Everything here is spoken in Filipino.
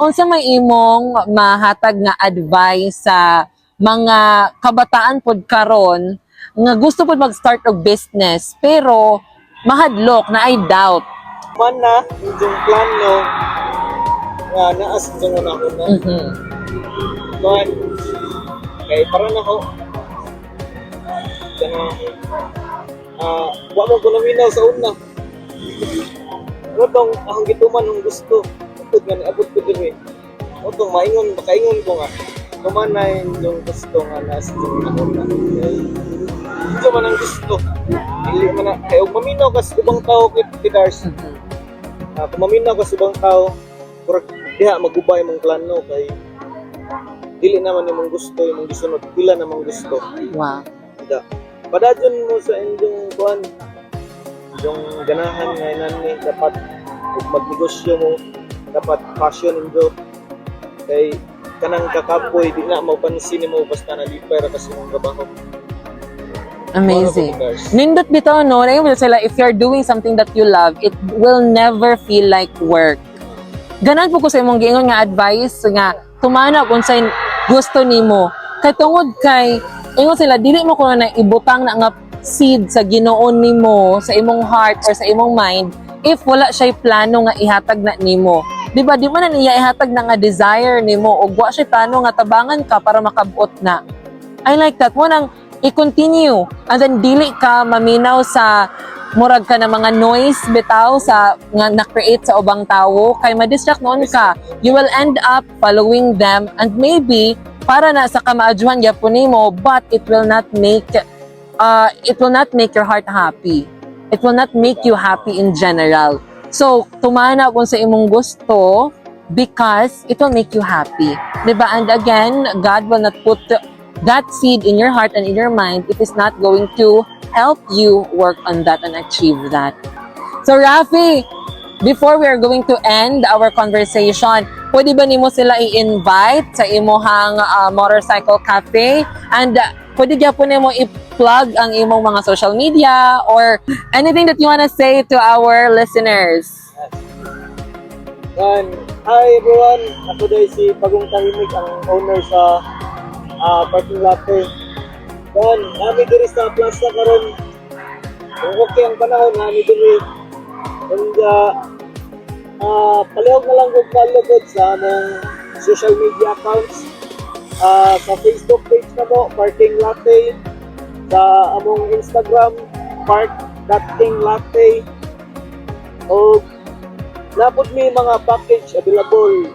Unsa may imong mahatag nga advice sa mga kabataan pod karon nga gusto pod mag-start og business pero mahadlok na ay doubt. Man na yung plano nga naas yung una ko na. Man, kay para na ko kana wa mo ko naminaw sa una. Rotong ang gituman ng gusto. Tugod nga niabot ko diri. Rotong maingon makaingon ko nga. Kumanay yung gusto nga naas yung una. Ito man ang gusto. Dili man na kay og maminaw ka sa ubang tao kay Dars. Kung maminaw ka sa ubang tao, pura diha magubay mong plano kay dili naman imong gusto, imong gisunod pila namang gusto. Wow. Ida. Padadyon mo sa inyong kuan yung ganahan nga nani dapat ug magnegosyo mo dapat passion indo kay kanang kakapoy di na mapansin mo basta nalipay ra kasi mong trabaho. Amazing. Nindot bitaw no, na sila if you're doing something that you love, it will never feel like work. Ganan po ko sa imong giingon nga advice nga tumana kung sa gusto nimo. Kay tungod kay ingon sila dili mo kuno na ibutang na nga seed sa Ginoo nimo sa imong heart or sa imong mind if wala siya plano nga ihatag na nimo. Di ba di man na niya ihatag na nga desire nimo ug wa siya plano nga tabangan ka para makabot na. I like that. Mo nang i-continue and then dili ka maminaw sa murag ka na mga noise bitaw sa nga na-create sa ubang tawo kay ma-distract noon ka. You will end up following them and maybe para na sa kamaadjuhan gyapon nimo but it will not make your heart happy. It will not make you happy in general. So, tumana kung sa imong gusto because it will make you happy. Diba? And again, God will not put that seed in your heart and in your mind if it's not going to help you work on that and achieve that. So, Rafi, before we are going to end our conversation, pwede ba nimo sila i-invite sa imuhang motorcycle cafe? And pwede gyapon nimo i-plug ang imong mga social media or anything that you wanna say to our listeners? Hi everyone, ako dahil si Pagong Tahimik, ang owner sa parking lot ko. Nami diri sa plaza karon. Kung okay ang panahon, nami diri. And palihog na lang kung palugod sa among social media accounts. Sa Facebook page na mo, Parking Latte. Sa among Instagram, park.tinglatte. O napod may mga package available